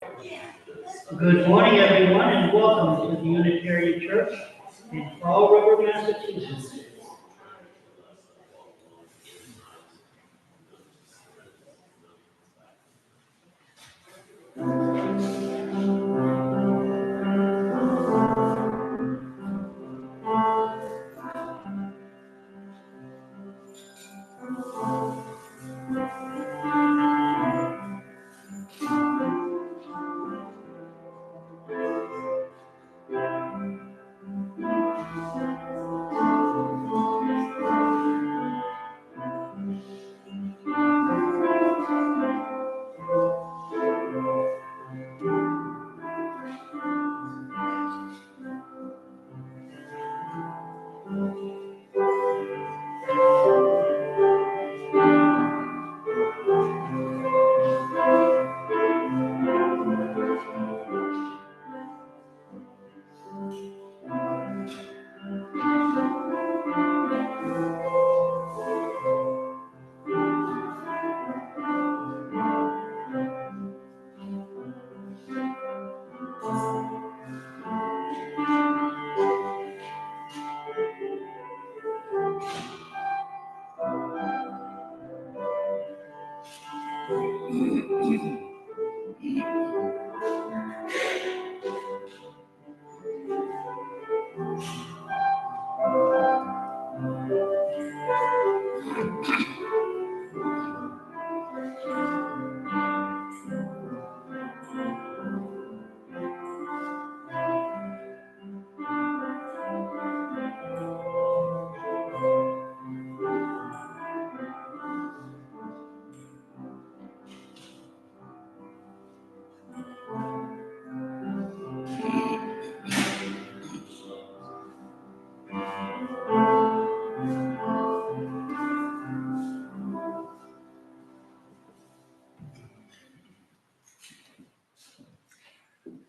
Good morning, everyone, and welcome to the Unitarian Church in Fall River, Massachusetts.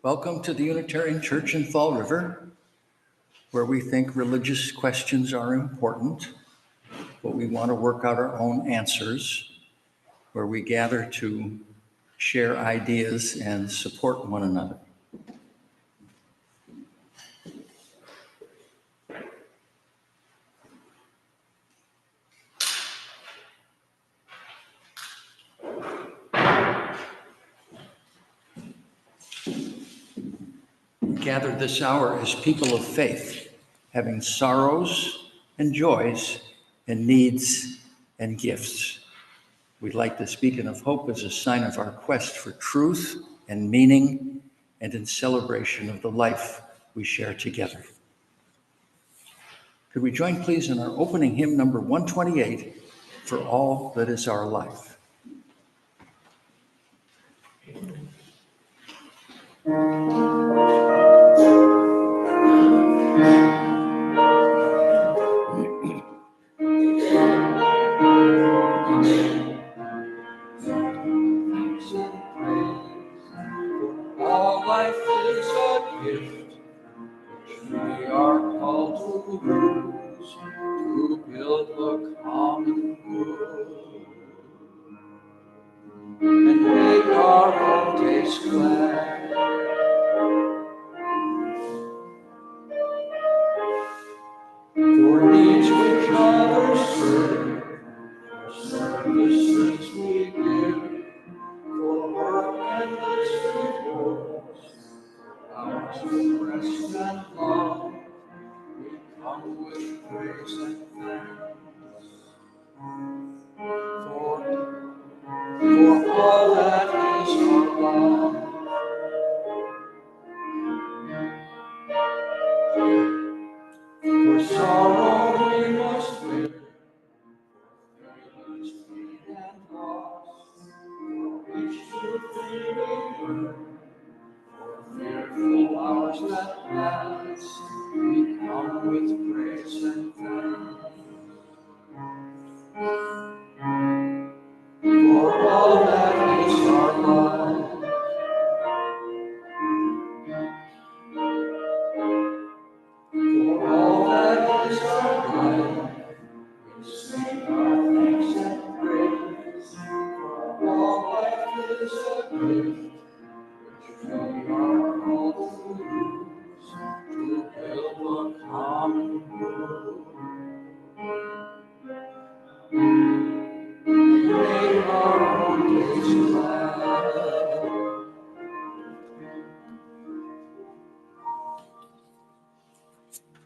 Welcome to the Unitarian Church in Fall River, where we think religious questions are important, but we want to work out our own answers, where we gather to share ideas and support one another. Gathered this hour as people of faith, having sorrows and joys and needs and gifts. We'd like to speak of hope as a sign of our quest for truth and meaning and in celebration of the life we share together. Could we join please in our opening hymn number 128, For All That Is Our Life?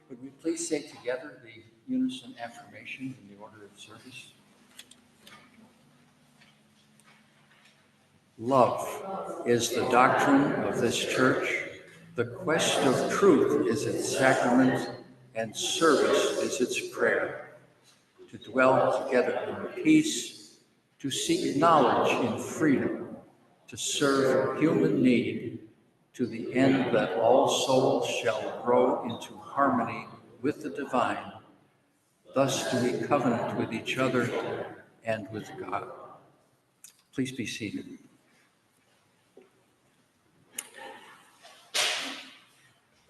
Would we please say together the unison affirmation in the order of service? Love is the doctrine of this church. The quest of truth is its sacrament, and service is its prayer. To dwell together in peace, to seek knowledge in freedom, to serve human need, to the end that all souls shall grow into harmony with the divine. Thus do we covenant with each other and with God. Please be seated.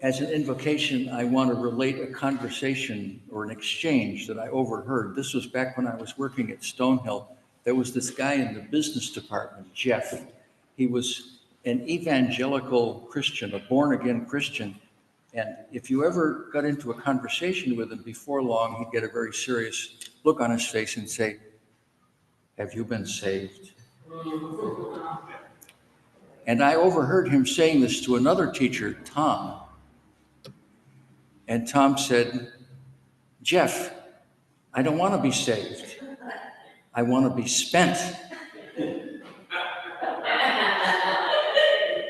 As an invocation, I want to relate a conversation or an exchange that I overheard. This was back when I was working at Stonehill. There was this guy in the business department, Jeff. He was an evangelical Christian, a born-again Christian. And if you ever got into a conversation with him before long, he'd get a very serious look on his face and say, "Have you been saved?" And I overheard him saying this to another teacher, Tom. And Tom said, "Jeff, I don't want to be saved. I want to be spent.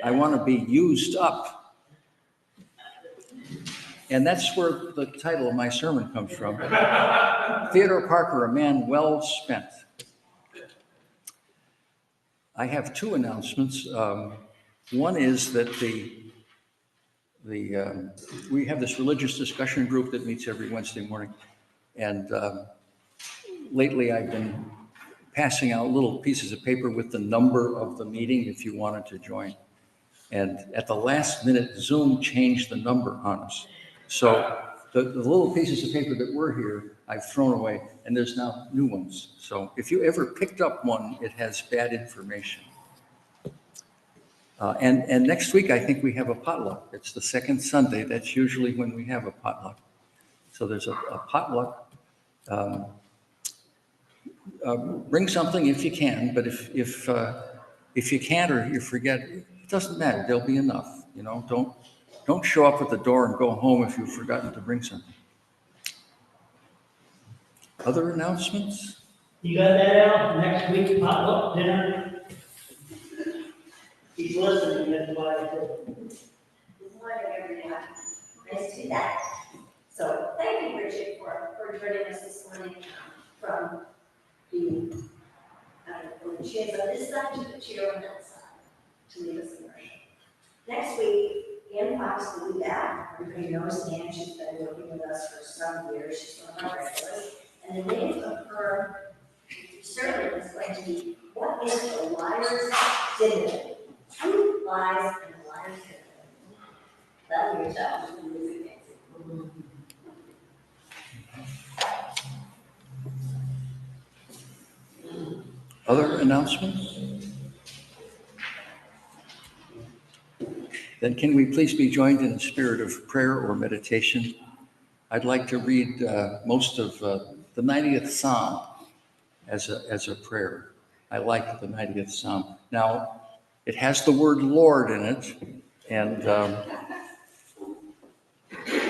I want to be used up." And that's where the title of my sermon comes from. Theodore Parker, a man well spent. I have two announcements. One is that we have this religious discussion group that meets every Wednesday morning. And lately I've been passing out little pieces of paper with the number of the meeting if you wanted to join. And at the last minute, Zoom changed the number on us. So the little pieces of paper that were here, I've thrown away, and there's now new ones. So if you ever picked up one, it has bad information. And next week, I think we have a potluck. It's the second Sunday. That's usually when we have a potluck. So there's a potluck. Bring something if you can, but if you can't or you forget, it doesn't matter. There'll be enough. You know, don't show up at the door and go home if you've forgotten to bring something. Other announcements? You got that out? Next week, potluck dinner? He's listening, that's why I said. Good morning, everyone. Nice to do that. So thank you, Richard, for joining us this morning from the chairs on this side to the chair on that side to lead us in worship. Next week, Ann Fox will be back. Everybody knows Ann. She's been working with us for some years. She's one of our regulars. And the name of her sermon is going to be, "What is the Liar's Dividend? Truth, Lies, and the Liar's Dividend." That'll be a tough one. Other announcements? Then can we please be joined in a spirit of prayer or meditation? I'd like to read most of the 90th Psalm as a prayer. I like the 90th Psalm. Now, it has the word Lord in it, and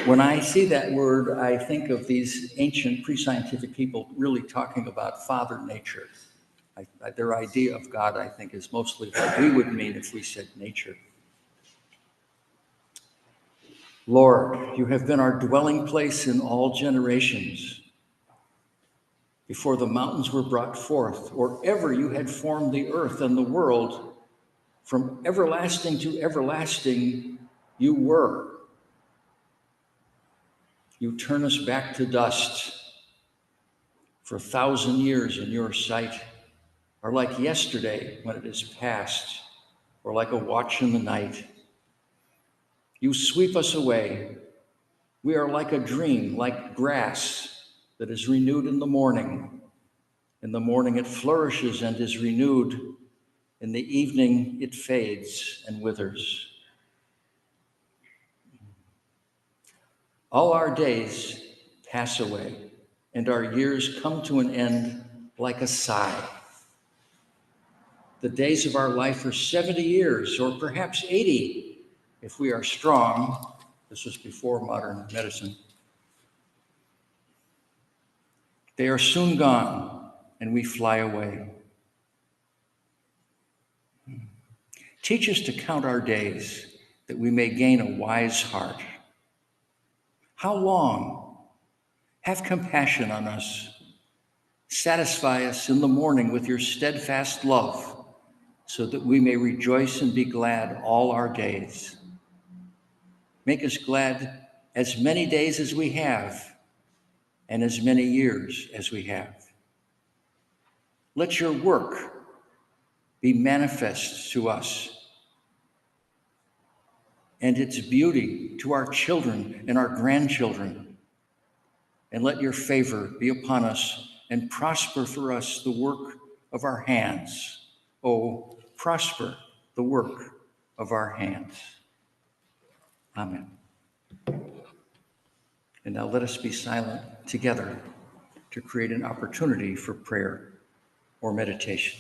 when I see that word, I think of these ancient pre-scientific people really talking about Father Nature. Their idea of God, I think, is mostly what we would mean if we said nature. Lord, you have been our dwelling place in all generations. Before the mountains were brought forth, or ever you had formed the earth and the world, from everlasting to everlasting, you were. You turn us back to dust. For 1,000 years in your sight are like yesterday when it is past, or like a watch in the night. You sweep us away. We are like a dream, like grass that is renewed in the morning. In the morning it flourishes and is renewed. In the evening it fades and withers. All our days pass away, and our years come to an end like a sigh. The days of our life are 70 years or perhaps 80 if we are strong. This was before modern medicine. They are soon gone and we fly away. Teach us to count our days that we may gain a wise heart. How long? Have compassion on us. Satisfy us in the morning with your steadfast love, so that we may rejoice and be glad all our days. Make us glad as many days as we have, and as many years as we have. Let your work be manifest to us, and its beauty to our children and our grandchildren. And let your favor be upon us and prosper for us the work of our hands. Oh, prosper the work of our hands. Amen. And now let us be silent together to create an opportunity for prayer or meditation.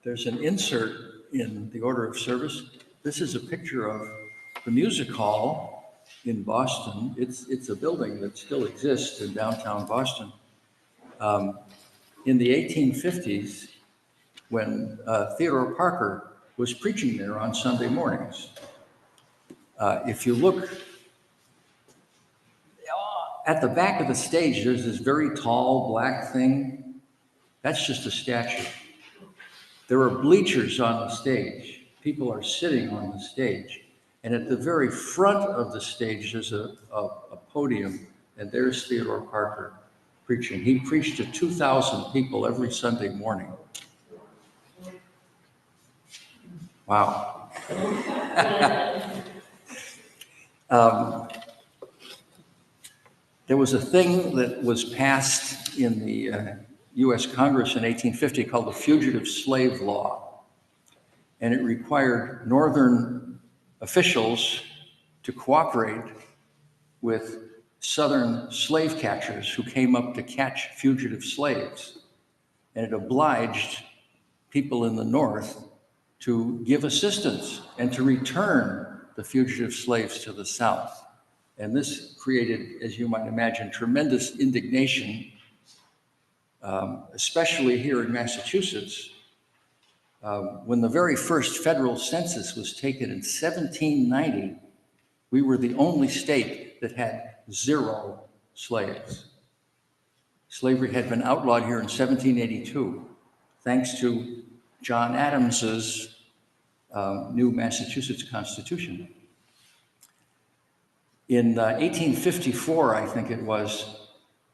There's an insert in the order of service. This is a picture of the music hall in Boston. It's a building that still exists in downtown Boston. In the 1850s, when Theodore Parker was preaching there on Sunday mornings. If you look at the back of the stage, there's this very tall black thing. That's just a statue. There are bleachers on the stage. People are sitting on the stage. And at the very front of the stage, there's a podium, and there's Theodore Parker preaching. He preached to 2,000 people every Sunday morning. Wow. There was a thing that was passed in the US Congress in 1850 called the Fugitive Slave Law. And it required Northern officials to cooperate with Southern slave catchers who came up to catch fugitive slaves. And it obliged people in the North to give assistance and to return the fugitive slaves to the South. And this created, as you might imagine, tremendous indignation, especially here in Massachusetts. When the very first federal census was taken in 1790, we were the only state that had 0 slaves. Slavery had been outlawed here in 1782, thanks to John Adams's new Massachusetts Constitution. In 1854, I think it was,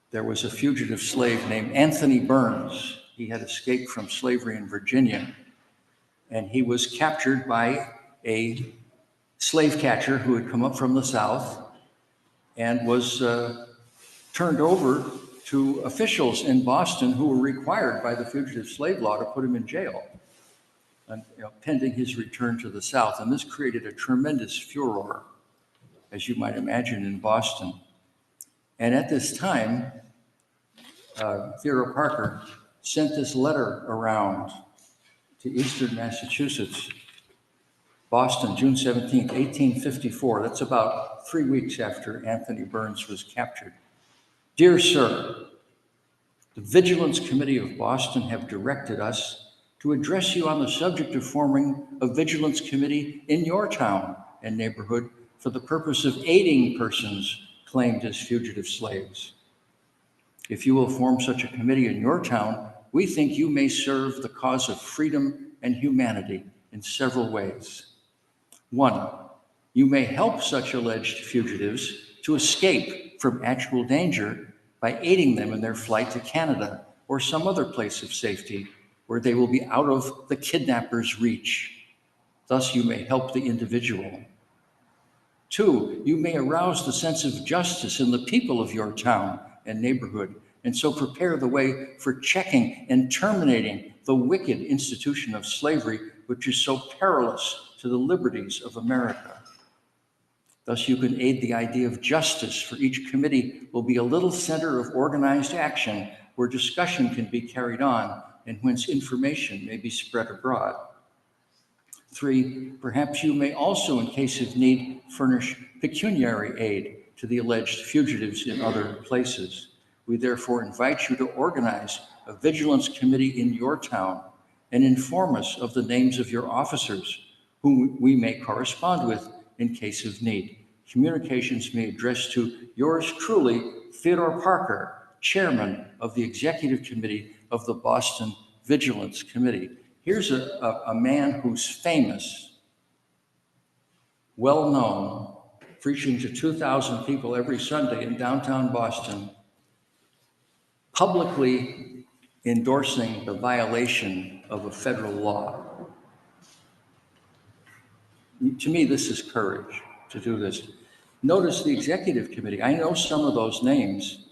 there was a fugitive slave named Anthony Burns. He had escaped from slavery in Virginia, and he was captured by a slave catcher who had come up from the South and was turned over to officials in Boston who were required by the fugitive slave law to put him in jail, and, pending his return to the South. And this created a tremendous furor, as you might imagine, in Boston. And at this time, Theodore Parker sent this letter around to Eastern Massachusetts, Boston, June 17th, 1854. That's about 3 weeks after Anthony Burns was captured. Dear Sir, the Vigilance Committee of Boston have directed us to address you on the subject of forming a Vigilance Committee in your town and neighborhood for the purpose of aiding persons claimed as fugitive slaves. If you will form such a committee in your town, we think you may serve the cause of freedom and humanity in several ways. 1, you may help such alleged fugitives to escape from actual danger by aiding them in their flight to Canada or some other place of safety where they will be out of the kidnapper's reach. Thus, you may help the individual. 2, you may arouse the sense of justice in the people of your town and neighborhood, and so prepare the way for checking and terminating the wicked institution of slavery, which is so perilous to the liberties of America. Thus, you can aid the idea of justice, for each committee will be a little center of organized action where discussion can be carried on and whence information may be spread abroad. 3, perhaps you may also, in case of need, furnish pecuniary aid to the alleged fugitives in other places. We therefore invite you to organize a vigilance committee in your town and inform us of the names of your officers whom we may correspond with in case of need. Communications may address to yours truly, Theodore Parker, Chairman of the Executive Committee of the Boston Vigilance Committee. Here's a man who's famous, well-known, preaching to 2,000 people every Sunday in downtown Boston, publicly endorsing the violation of a federal law. To me, this is courage to do this. Notice the executive committee. I know some of those names.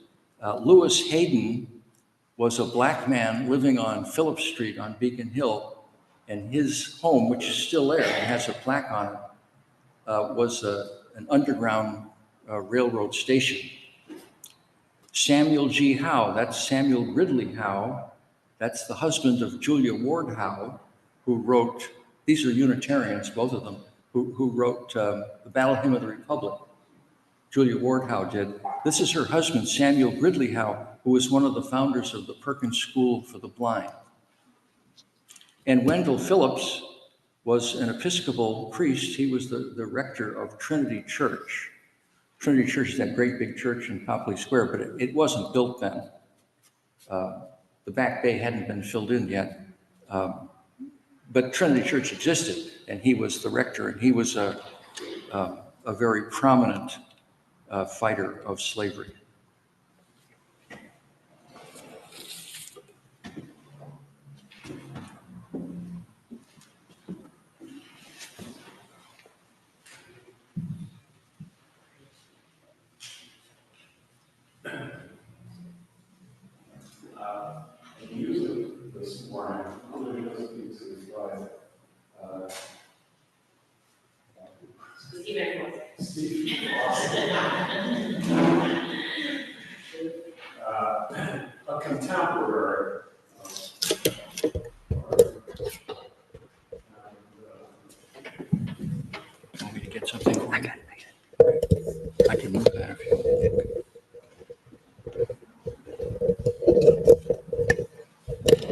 Lewis Hayden was a black man living on Phillip Street on Beacon Hill, and his home, which is still there and has a plaque on it, was an underground railroad station. Samuel G. Howe, that's Samuel Ridley Howe. That's the husband of Julia Ward Howe, who wrote, these are Unitarians, both of them, who wrote the Battle Hymn of the Republic. Julia Ward Howe did. This is her husband, Samuel Ridley Howe, who was one of the founders of the Perkins School for the Blind. And Wendell Phillips was an Episcopal priest. He was the rector of Trinity Church. Trinity Church is that great big church in Copley Square, but it wasn't built then. The back bay hadn't been filled in yet. But Trinity Church existed, and he was the rector, and he was a very prominent fighter of slavery. Music this morning, really does piece is by Steve. A contemporary. Want me to get something for you? I got it. I can move that if you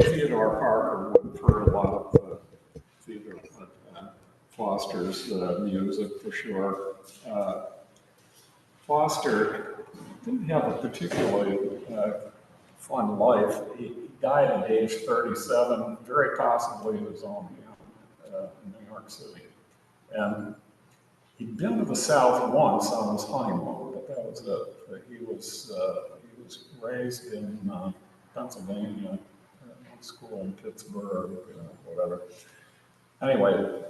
Theodore Parker would have heard a lot of Theodore Foster's music for sure. Foster didn't have a particularly fun life. died at age 37, very possibly his own in New York City. And he'd been to the South once on his honeymoon, but that was it. He was raised in Pennsylvania, went to school in Pittsburgh, whatever. Anyway,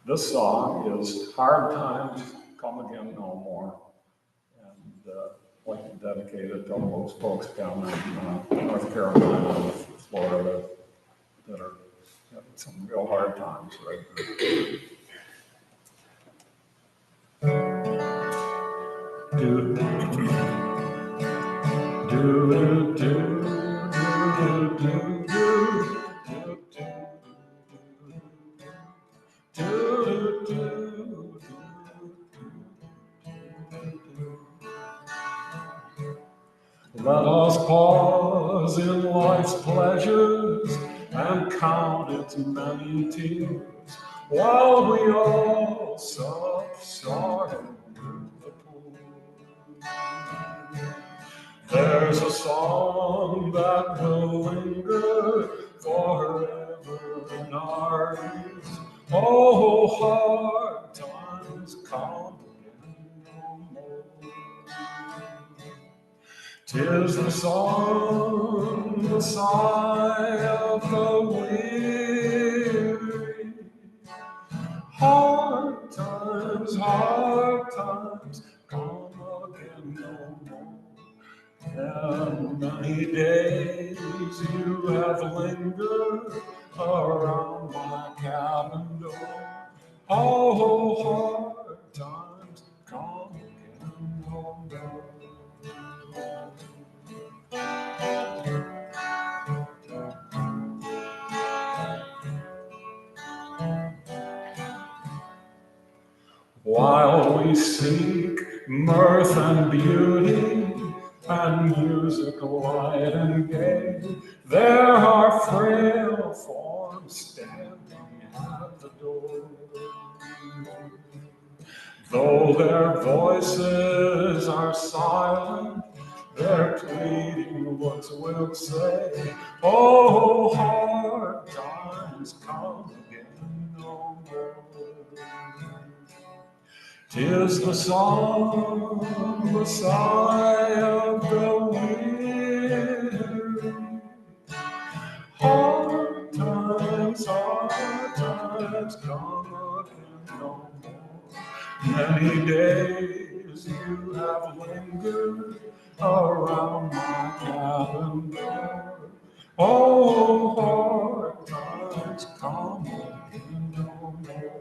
this song is Hard Times Come Again No More. And I'd like to dedicate it to all those folks down in North Carolina and Florida that are having some real hard times right now. Do, do, do, do, do, let us pause in life's pleasures and count its many tears, while we all subside with the pool. There's a song that will linger forever in our ears. Oh, hard times come again no more. 'Tis the song, the sigh of the weary. Hard times come again no more. And many days you have lingered around my cabin door. Oh, hard times come again no more. While we seek mirth and beauty and music light and gay, there are frail forms standing at the door. Though their voices are silent, their pleading words will say, oh, hard times come again no more. 'Tis the song, the sigh of the weary. Hard times come again no more. Many days you have lingered around my cabin door. Oh, hard times come again no more.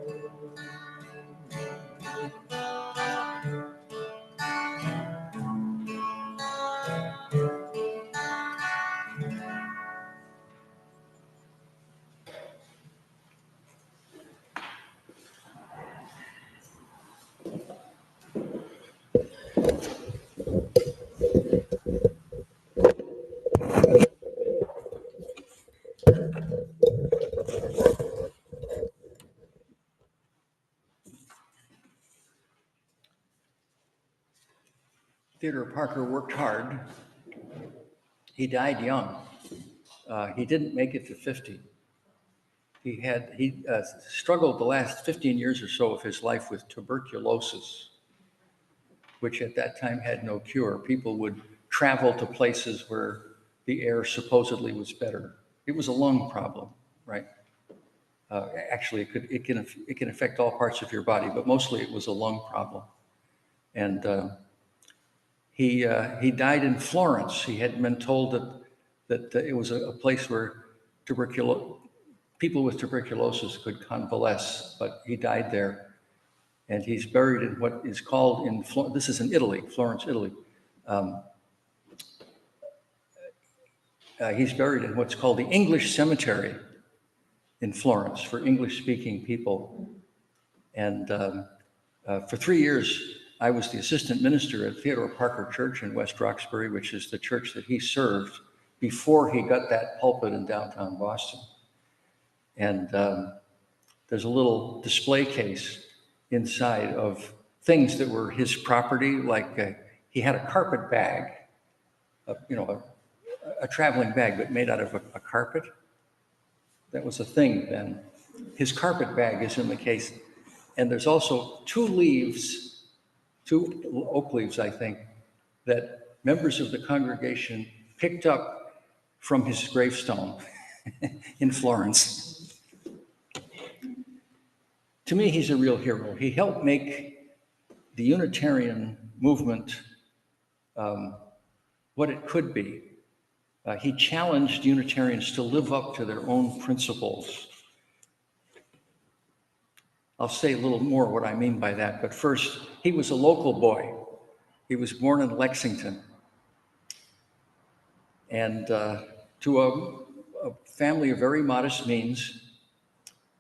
Theodore Parker worked hard. He died young. He didn't make it to 50. He struggled the last 15 years or so of his life with tuberculosis, which at that time had no cure. People would travel to places where the air supposedly was better. It was a lung problem, right? Actually, it can affect all parts of your body, but mostly it was a lung problem. And he died in Florence. He had been told that it was a place where people with tuberculosis could convalesce, but he died there. And he's buried in what is called this is in Italy, Florence, Italy. He's buried in what's called the English Cemetery in Florence for English-speaking people. And for 3 years, I was the assistant minister at Theodore Parker Church in West Roxbury, which is the church that he served before he got that pulpit in downtown Boston. And there's a little display case inside of things that were his property, like he had a carpet bag, a traveling bag, but made out of a carpet. That was a thing then. His carpet bag is in the case. And there's also two oak leaves, I think, that members of the congregation picked up from his gravestone in Florence. To me, he's a real hero. He helped make the Unitarian movement what it could be. He challenged Unitarians to live up to their own principles. I'll say a little more what I mean by that, but first, he was a local boy. He was born in Lexington, and to a family of very modest means.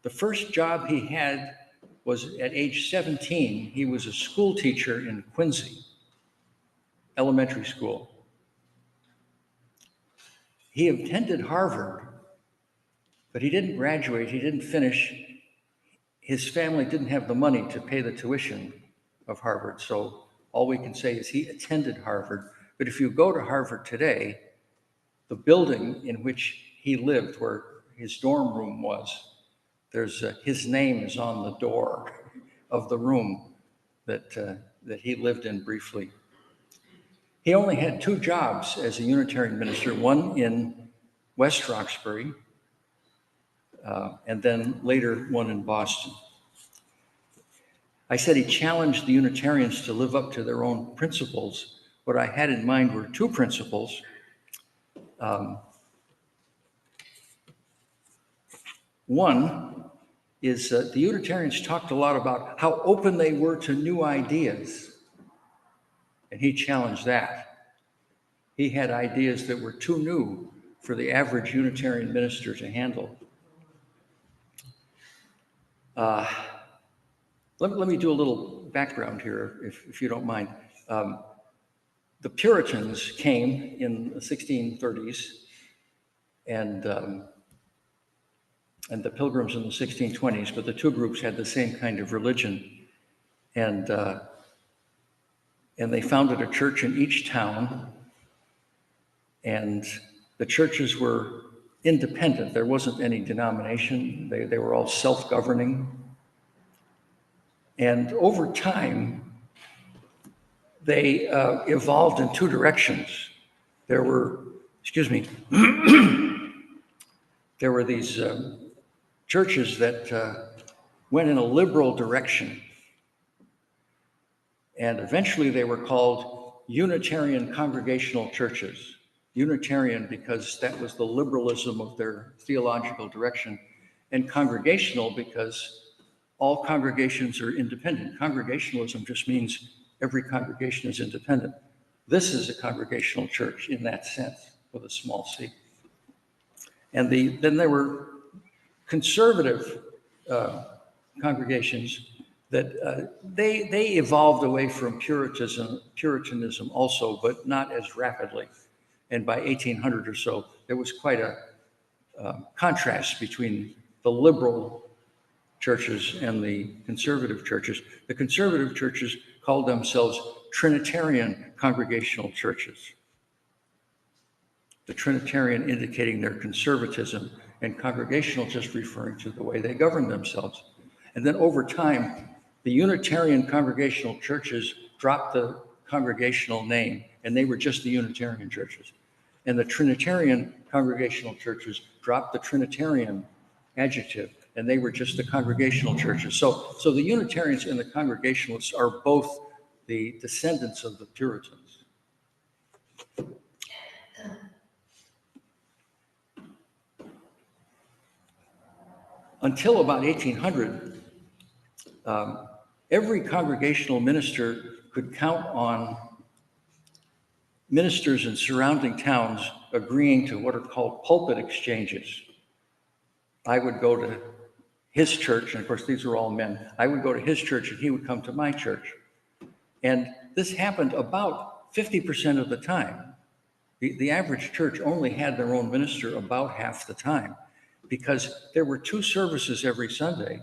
The first job he had was at age 17. He was a school teacher in Quincy Elementary School. He attended Harvard, but he didn't graduate, he didn't finish. His family didn't have the money to pay the tuition of Harvard, so all we can say is he attended Harvard. But if you go to Harvard today, the building in which he lived, where his dorm room was, his name is on the door of the room that he lived in briefly. He only had two jobs as a Unitarian minister, one in West Roxbury, and then later one in Boston. I said he challenged the Unitarians to live up to their own principles. What I had in mind were two principles. One is the Unitarians talked a lot about how open they were to new ideas, and he challenged that. He had ideas that were too new for the average Unitarian minister to handle. Let me do a little background here, if you don't mind. The Puritans came in the 1630s, and the Pilgrims in the 1620s, but the two groups had the same kind of religion. And they founded a church in each town, and the churches were independent. There wasn't any denomination. They were all self-governing. And over time, they evolved in two directions. There were these churches that went in a liberal direction. And eventually they were called Unitarian congregational churches. Unitarian because that was the liberalism of their theological direction, and congregational because all congregations are independent. Congregationalism just means every congregation is independent. This is a congregational church in that sense, with a small c. And then there were conservative congregations that they evolved away from Puritanism also, but not as rapidly. And by 1800 or so, there was quite a contrast between the liberal churches and the conservative churches. The conservative churches called themselves Trinitarian congregational churches. The Trinitarian indicating their conservatism, and congregational just referring to the way they govern themselves. And then over time, the Unitarian congregational churches dropped the congregational name, and they were just the Unitarian churches. And the Trinitarian congregational churches dropped the Trinitarian adjective, and they were just the congregational churches. So the Unitarians and the Congregationalists are both the descendants of the Puritans. Until about 1800, every congregational minister could count on ministers in surrounding towns agreeing to what are called pulpit exchanges. I would go to his church, and of course these are all men. I would go to his church and he would come to my church. And this happened about 50% of the time. The average church only had their own minister about half the time, because there were two services every Sunday.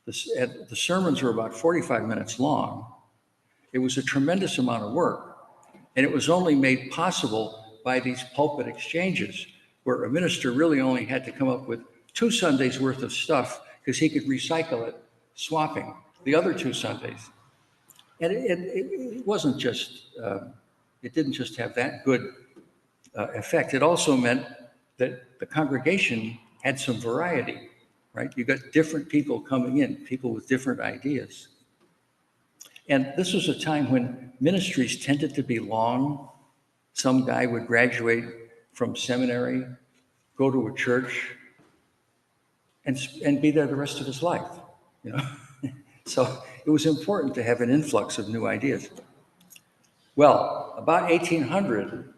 The sermons were about 45 minutes long. It was a tremendous amount of work, and it was only made possible by these pulpit exchanges, where a minister really only had to come up with 2 Sundays worth of stuff because he could recycle it, swapping the other 2 Sundays. And it wasn't just, it didn't just have that good effect. It also meant that the congregation had some variety, right? You got different people coming in, people with different ideas. And this was a time when ministries tended to be long. Some guy would graduate from seminary, go to a church, and be there the rest of his life, you know? So it was important to have an influx of new ideas. Well, about 1800,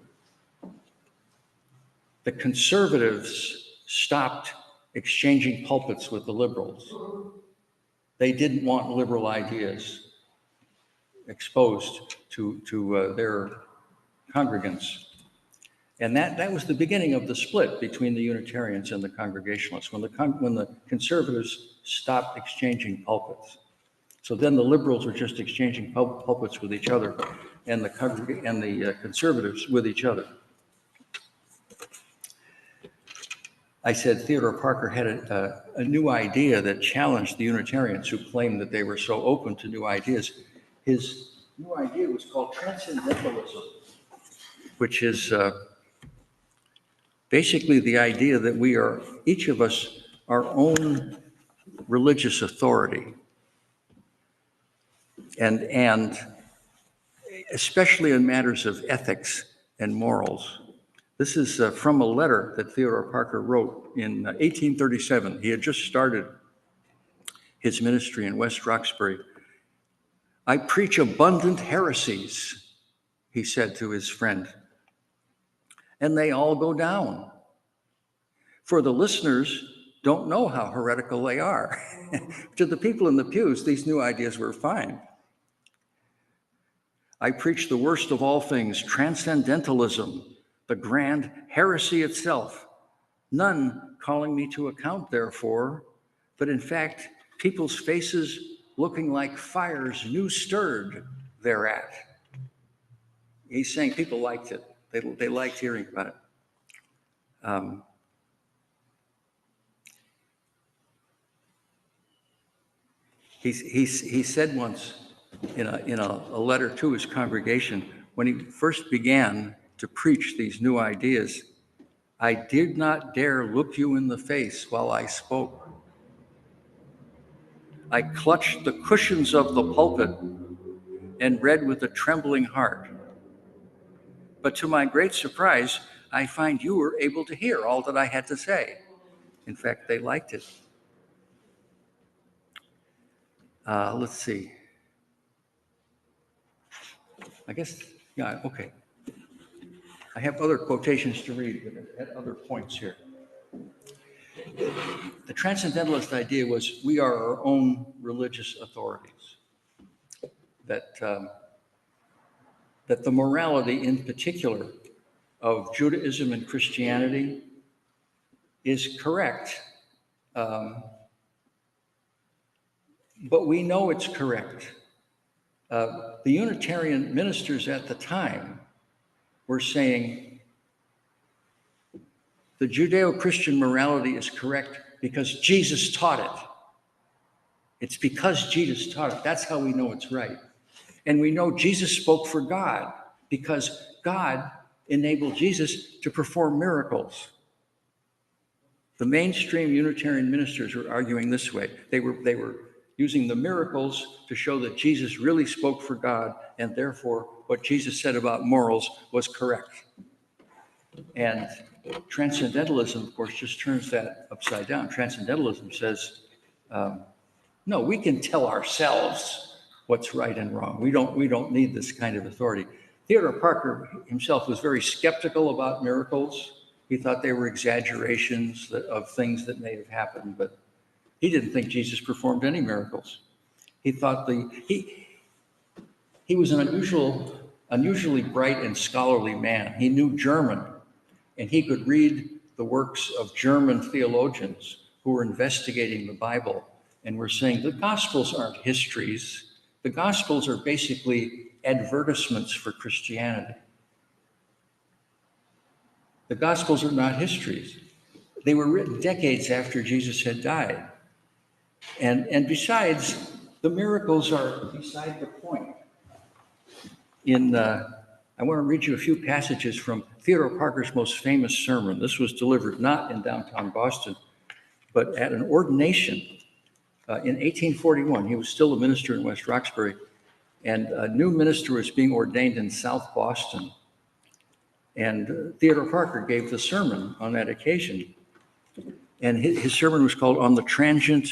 the conservatives stopped exchanging pulpits with the liberals. They didn't want liberal ideas exposed to their congregants. And that was the beginning of the split between the Unitarians and the Congregationalists, when the conservatives stopped exchanging pulpits. So then the liberals were just exchanging pulpits with each other, and the conservatives with each other. I said Theodore Parker had a new idea that challenged the Unitarians, who claimed that they were so open to new ideas. His new idea was called transcendentalism, which is basically the idea that we are, each of us, our own religious authority. And especially in matters of ethics and morals. This is from a letter that Theodore Parker wrote in 1837. He had just started his ministry in West Roxbury. "I preach abundant heresies," he said to his friend, "and they all go down. For the listeners don't know how heretical they are." To the people in the pews, these new ideas were fine. "I preach the worst of all things, transcendentalism, the grand heresy itself, none calling me to account therefore, but in fact, people's faces looking like fires new stirred thereat." He's saying people liked it. They liked hearing about it. He said once in a letter to his congregation, when he first began to preach these new ideas, "I did not dare look you in the face while I spoke. I clutched the cushions of the pulpit and read with a trembling heart. But to my great surprise, I find you were able to hear all that I had to say." In fact, they liked it. Let's see. I guess, yeah, okay. I have other quotations to read, but at other points here. The transcendentalist idea was we are our own religious authorities. That the morality in particular of Judaism and Christianity is correct, but we know it's correct. The Unitarian ministers at the time were saying the Judeo-Christian morality is correct because Jesus taught it. It's because Jesus taught it. That's how we know it's right. And we know Jesus spoke for God because God enabled Jesus to perform miracles. The mainstream Unitarian ministers were arguing this way. They were using the miracles to show that Jesus really spoke for God, and therefore what Jesus said about morals was correct. And transcendentalism, of course, just turns that upside down. Transcendentalism says, no, we can tell ourselves what's right and wrong. We don't need this kind of authority. Theodore Parker himself was very skeptical about miracles. He thought they were exaggerations of things that may have happened, but he didn't think Jesus performed any miracles. He thought he was an unusually bright and scholarly man. He knew German, and he could read the works of German theologians who were investigating the Bible and were saying the Gospels aren't histories. The Gospels are basically advertisements for Christianity. The Gospels are not histories. They were written decades after Jesus had died. And besides, the miracles are beside the point. I want to read you a few passages from Theodore Parker's most famous sermon. This was delivered not in downtown Boston, but at an ordination in 1841. He was still a minister in West Roxbury, and a new minister was being ordained in South Boston. And Theodore Parker gave the sermon on that occasion. And his sermon was called On the Transient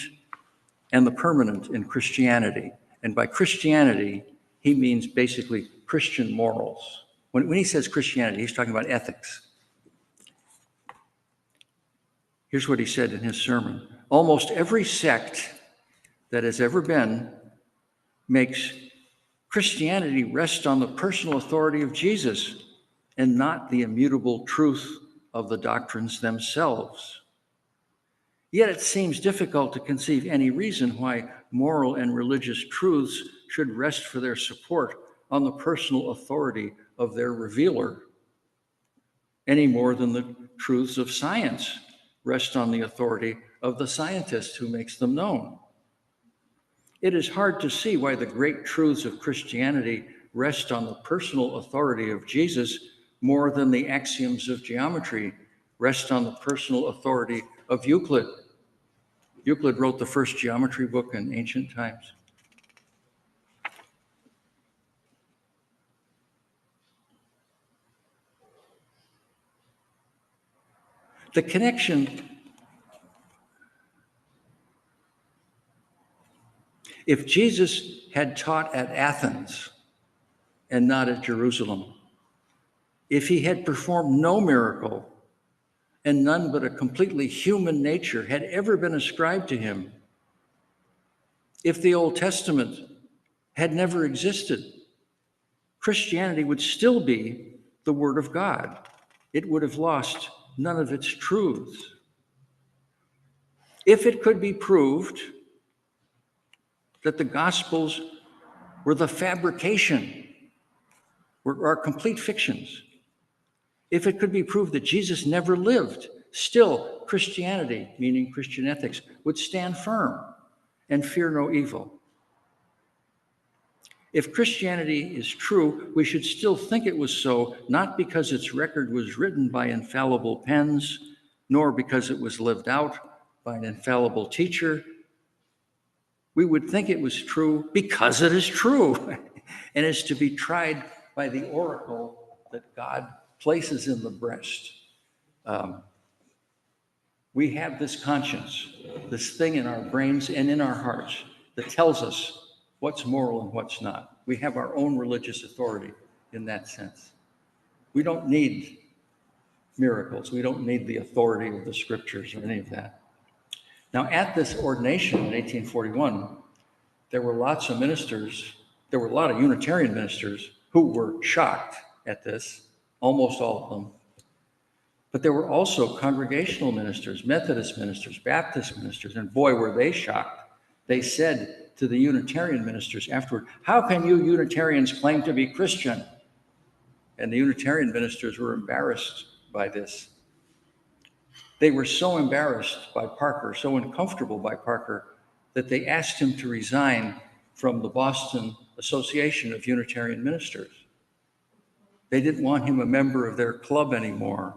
and the Permanent in Christianity. And by Christianity, he means basically Christian morals. When he says Christianity, he's talking about ethics. Here's what he said in his sermon. Almost every sect that has ever been makes Christianity rest on the personal authority of Jesus and not the immutable truth of the doctrines themselves. Yet it seems difficult to conceive any reason why moral and religious truths should rest for their support on the personal authority of their revealer, any more than the truths of science rest on the authority of the scientist who makes them known. It is hard to see why the great truths of Christianity rest on the personal authority of Jesus more than the axioms of geometry rest on the personal authority of Euclid. Euclid wrote the first geometry book in ancient times. The connection, if Jesus had taught at Athens and not at Jerusalem, if he had performed no miracle and none but a completely human nature had ever been ascribed to him, if the Old Testament had never existed, Christianity would still be the Word of God. It would have lost none of its truths. If it could be proved that the Gospels were the fabrication, are complete fictions, if it could be proved that Jesus never lived, still Christianity, meaning Christian ethics, would stand firm and fear no evil. If Christianity is true, we should still think it was so, not because its record was written by infallible pens, nor because it was lived out by an infallible teacher. We would think it was true because it is true and is to be tried by the oracle that God places in the breast. We have this conscience, this thing in our brains and in our hearts that tells us what's moral and what's not. We have our own religious authority in that sense. We don't need miracles. We don't need the authority of the scriptures or any of that. Now, at this ordination in 1841, there were lots of ministers, there were a lot of Unitarian ministers who were shocked at this, almost all of them. But there were also congregational ministers, Methodist ministers, Baptist ministers, and boy, were they shocked. They said to the Unitarian ministers afterward, "How can you Unitarians claim to be Christian?" And the Unitarian ministers were embarrassed by this. They were so embarrassed by Parker, so uncomfortable by Parker, that they asked him to resign from the Boston Association of Unitarian Ministers. They didn't want him a member of their club anymore.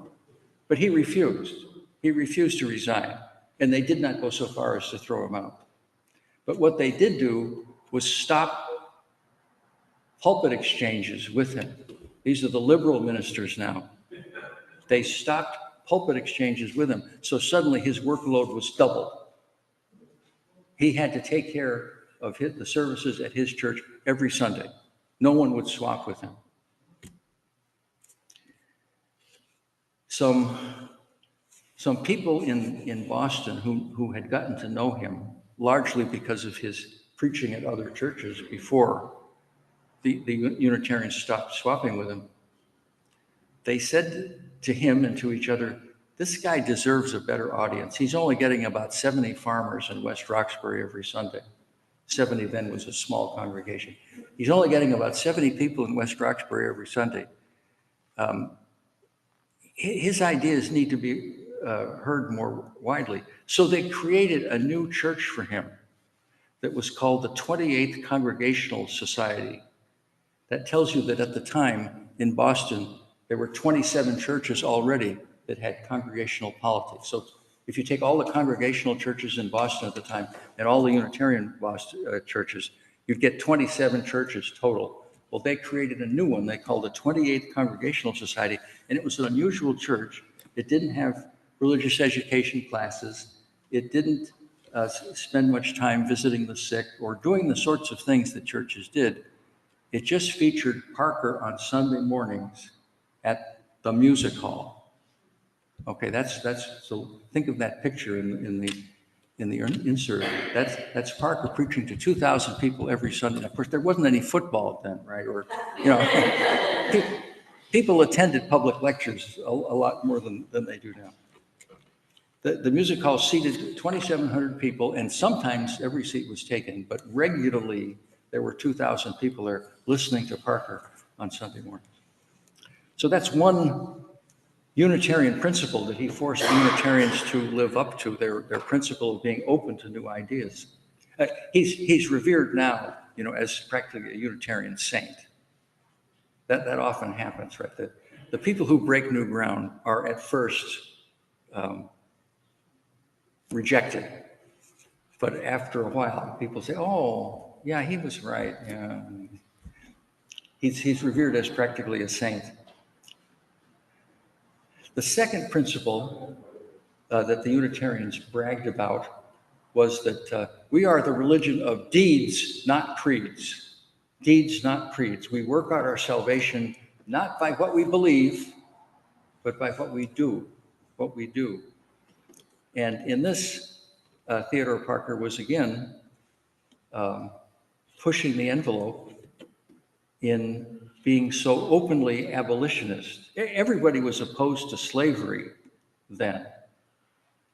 But he refused. He refused to resign. And they did not go so far as to throw him out. But what they did do was stop pulpit exchanges with him. These are the liberal ministers now. They stopped pulpit exchanges with him. So suddenly his workload was doubled. He had to take care of the services at his church every Sunday. No one would swap with him. Some people in Boston who had gotten to know him, largely because of his preaching at other churches before the Unitarians stopped swapping with him, they said to him and to each other, "This guy deserves a better audience. He's only getting about 70 farmers in West Roxbury every Sunday." 70 then was a small congregation. He's only getting about 70 people in West Roxbury every Sunday. his ideas need to be heard more widely. So they created a new church for him that was called the 28th Congregational Society. That tells you that at the time in Boston, there were 27 churches already that had congregational politics. So if you take all the congregational churches in Boston at the time and all the Unitarian churches, you'd get 27 churches total. Well, they created a new one they called the 28th Congregational Society, and it was an unusual church. It didn't have religious education classes. It didn't spend much time visiting the sick or doing the sorts of things that churches did. It just featured Parker on Sunday mornings at the music hall. Okay, that's so think of that picture in the insert. That's Parker preaching to 2,000 people every Sunday. Of course, there wasn't any football then, right? Or people attended public lectures a lot more than they do now. The music hall seated 2,700 people, and sometimes every seat was taken, but regularly there were 2,000 people there listening to Parker on Sunday morning. So that's one Unitarian principle that he forced Unitarians to live up to, their principle of being open to new ideas. He's revered now, as practically a Unitarian saint. That often happens, right? The people who break new ground are at first rejected. But after a while, people say, oh, yeah, he was right. Yeah. He's revered as practically a saint. The second principle that the Unitarians bragged about was that we are the religion of deeds, not creeds. Deeds, not creeds. We work out our salvation not by what we believe, but by what we do. What we do. And in this, Theodore Parker was again pushing the envelope in being so openly abolitionist. Everybody was opposed to slavery then.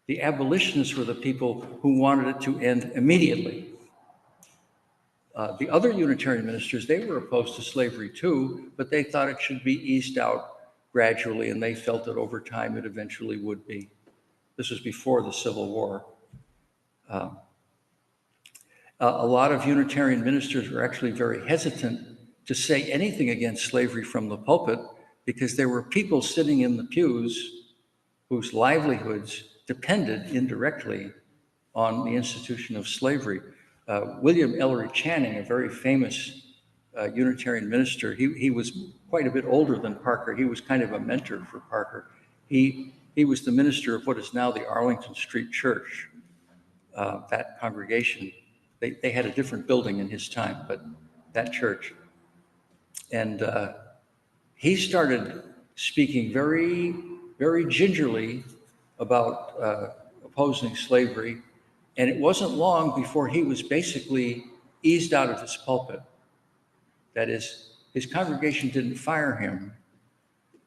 The abolitionists were the people who wanted it to end immediately. The other Unitarian ministers, they were opposed to slavery too, but they thought it should be eased out gradually, and they felt that over time it eventually would be. This was before the Civil War. A lot of Unitarian ministers were actually very hesitant to say anything against slavery from the pulpit because there were people sitting in the pews whose livelihoods depended indirectly on the institution of slavery. William Ellery Channing, a very famous Unitarian minister, he was quite a bit older than Parker. He was kind of a mentor for Parker. He was the minister of what is now the Arlington Street Church, that congregation. They had a different building in his time, but that church. And he started speaking very, very gingerly about opposing slavery. And it wasn't long before he was basically eased out of his pulpit. That is, his congregation didn't fire him,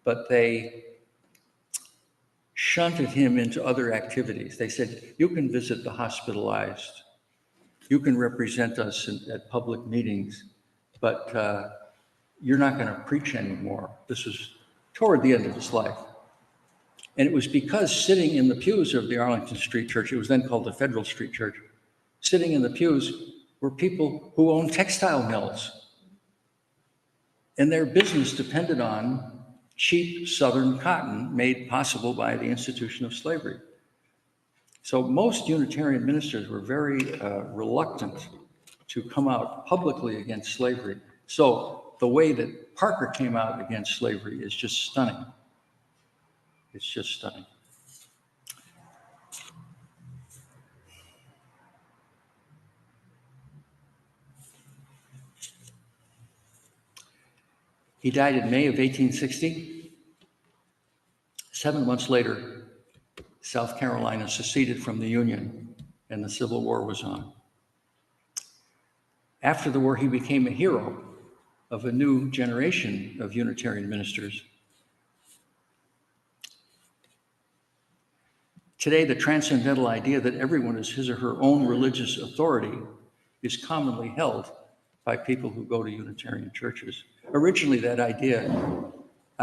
but they shunted him into other activities. They said, you can visit the hospitalized. You can represent us at public meetings, but you're not going to preach anymore. This was toward the end of his life. And it was because sitting in the pews of the Arlington Street Church, it was then called the Federal Street Church, sitting in the pews were people who owned textile mills. And their business depended on cheap Southern cotton made possible by the institution of slavery. So most Unitarian ministers were very reluctant to come out publicly against slavery. So the way that Parker came out against slavery is just stunning. It's just stunning. He died in May of 1860. 7 months later, South Carolina seceded from the Union and the Civil War was on. After the war, he became a hero of a new generation of Unitarian ministers. Today, the transcendental idea that everyone is his or her own religious authority is commonly held by people who go to Unitarian churches. Originally, that idea,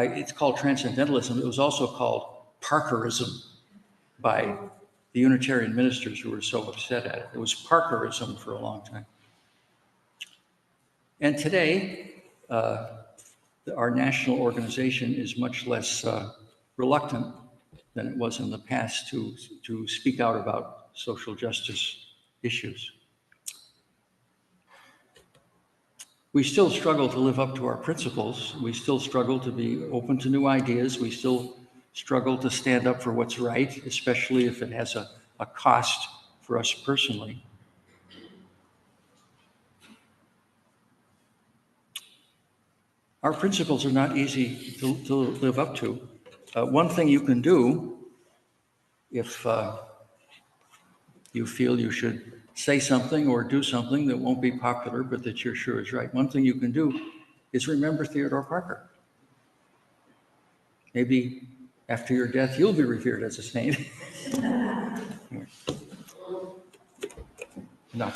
it's called transcendentalism. It was also called Parkerism by the Unitarian ministers who were so upset at it. It was Parkerism for a long time. And today, our national organization is much less reluctant than it was in the past to speak out about social justice issues. We still struggle to live up to our principles. We still struggle to be open to new ideas. We still struggle to stand up for what's right, especially if it has a cost for us personally. Our principles are not easy to live up to. One thing you can do if you feel you should say something or do something that won't be popular, but that you're sure is right. One thing you can do is remember Theodore Parker. Maybe after your death, you'll be revered as a saint. No.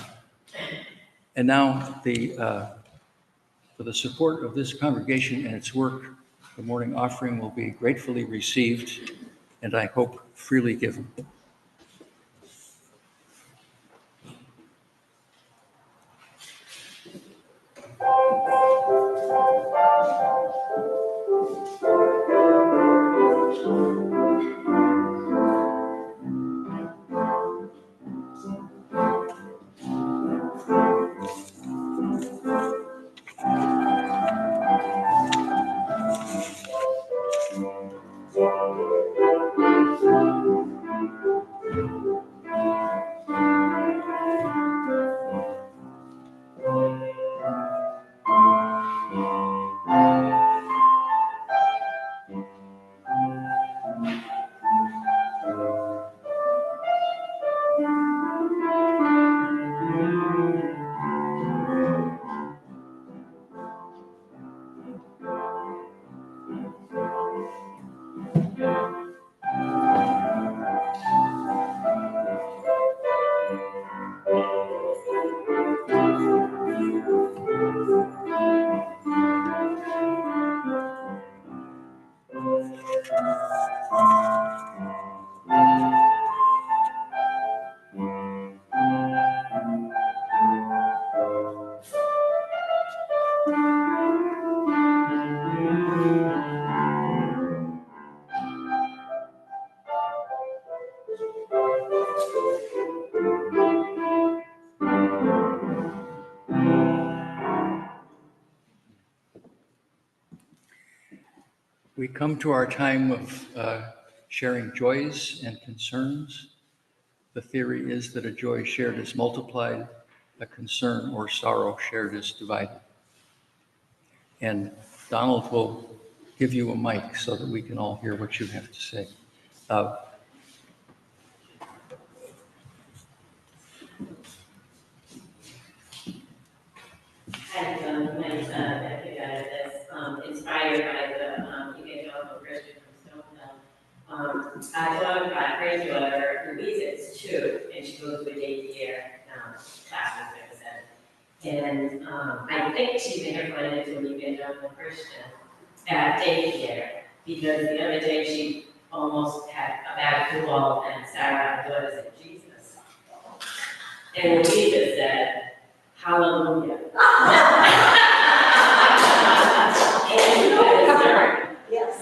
And now for the support of this congregation and its work, the morning offering will be gratefully received, and I hope freely given. We come to our time of sharing joys and concerns. The theory is that a joy shared is multiplied, a concern or sorrow shared is divided. And Donald will give you a mic so that we can all hear what you have to say. I've done nice benefit out of this, inspired by the evangelical Christian from Stonewall. I thought about my granddaughter, Louise is 2, and she goes to a daycare class with her. And I think she may have run into an evangelical Christian at daycare, because the other day she almost had a bad football and Sarah, her daughter, said, Jesus. And Louise said, Hallelujah. And you know it's her. Yes.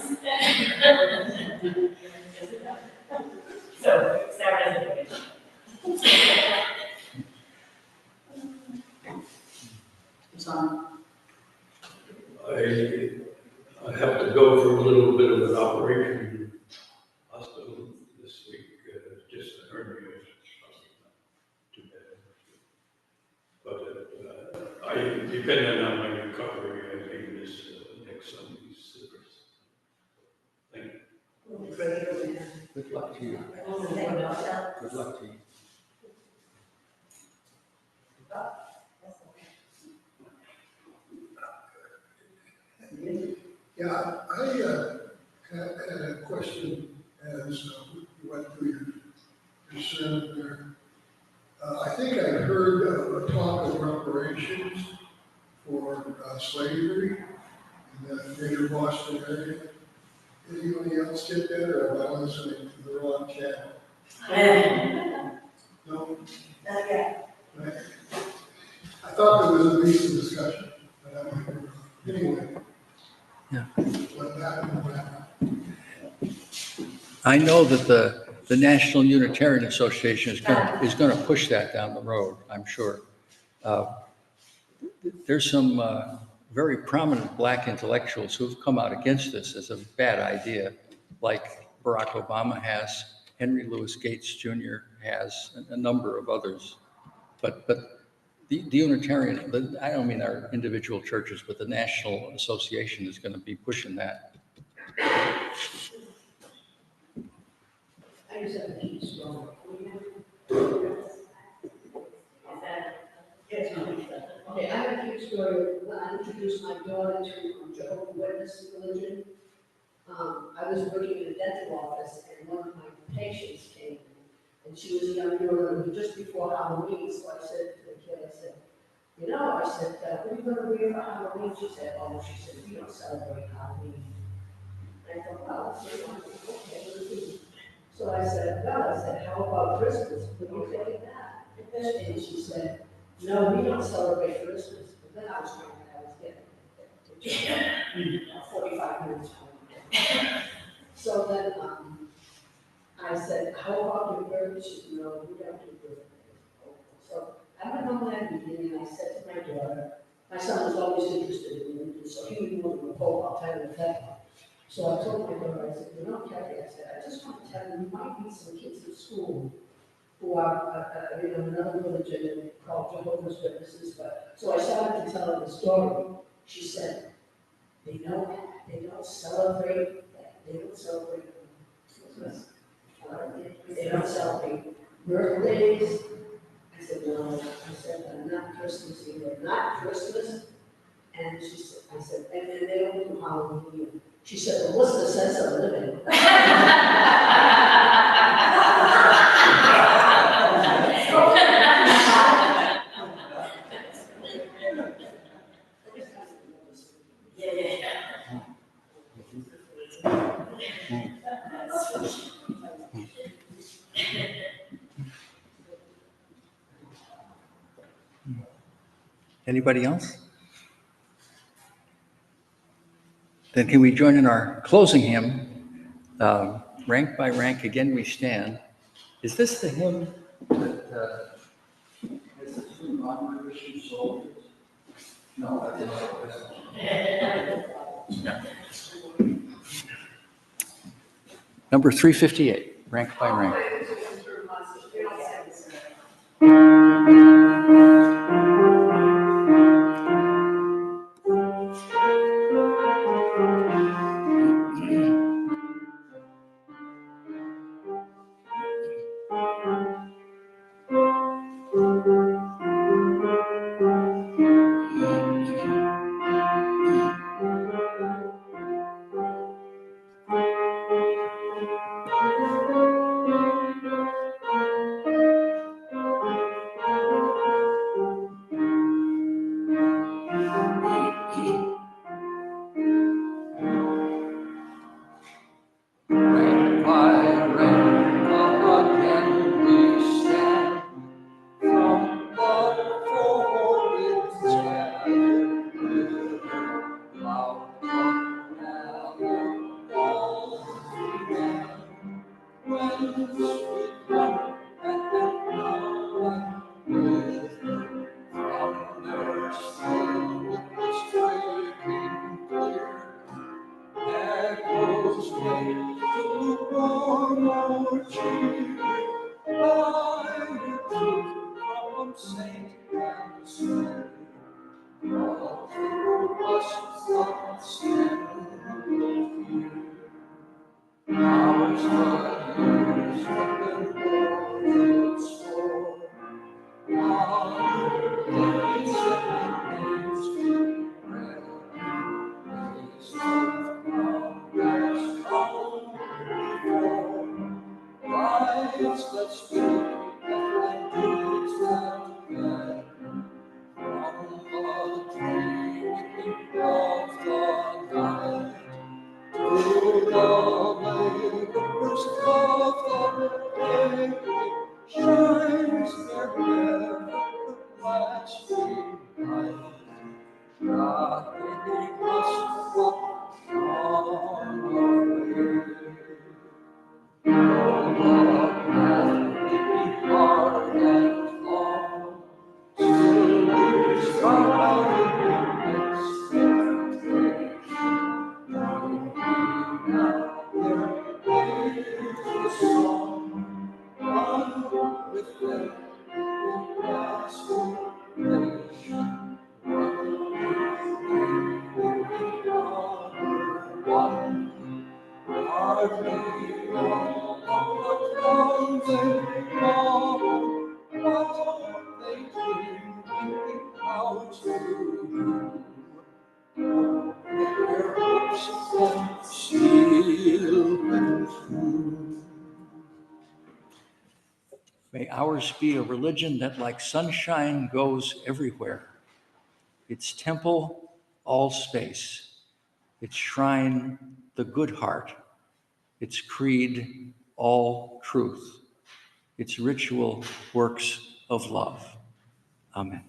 So, Sarah doesn't get it. It's on. I have to go for a little bit of an operation in the hospital this week, just a hernia, too bad. But I depend on my recovery, I think this next Sunday's service. Thank you. Good luck to you. Good luck to you. Yeah, I had a question as you went through your sermon there. I think I heard a talk of reparations for slavery, and in the greater Boston area. Anybody else get that, or am I listening to the wrong channel? No? Not yet. Right. I thought there was at least a discussion, but I might be wrong. Anyway. Yeah. What happened, what happened? I know that the National Unitarian Association is gonna push that down the road, I'm sure. There's some very prominent black intellectuals who've come out against this as a bad idea, like Barack Obama has, Henry Louis Gates Jr. has, and a number of others. But the Unitarian, I don't mean our individual churches, but the National Association is going to be pushing that. I just have a cute story. Okay, I have a cute story. When I introduced my daughter to Jehovah's Witness religion, I was working in a dental office and one of my patients came in, and she was a young girl, and it was just before Halloween, so I said to the kid, I said, you know, I said, what are you gonna wear for Halloween? She said, we don't celebrate Halloween. And I thought, well, okay, what do you do? So I said, how about Christmas? What do you think of that? And she said, no, we don't celebrate Christmas. But then I was trying to, it took 45 minutes. So then I said, how about your birthday? She said, no, we don't do birthdays. So I went home that evening and I said to my daughter, my son was always interested in religion, so he would move to the Pope, I'll tell you that. So I told my daughter, I said, you know, Kathy, I said, I just want to tell you, you might meet some kids in school who are, another religion called Jehovah's Witnesses, but, so I started to tell her the story. She said, they don't celebrate that, they don't celebrate Christmas, they don't celebrate birthdays. I said, no, I said, not Christmas either, not Christmas. And she said, I said, and they don't do Halloween either. She said, well, what's the sense of living? Anybody else? Then can we join in our closing hymn, Rank by Rank Again We Stand? Is this the hymn that has the two non-Christian soldiers? No, that's not. Number 358, Rank by Rank. From the dream of the May ours be a religion that, like sunshine, goes everywhere. Its temple, all space. Its shrine, the good heart. Its creed, all truth. Its ritual, works of love. Amen.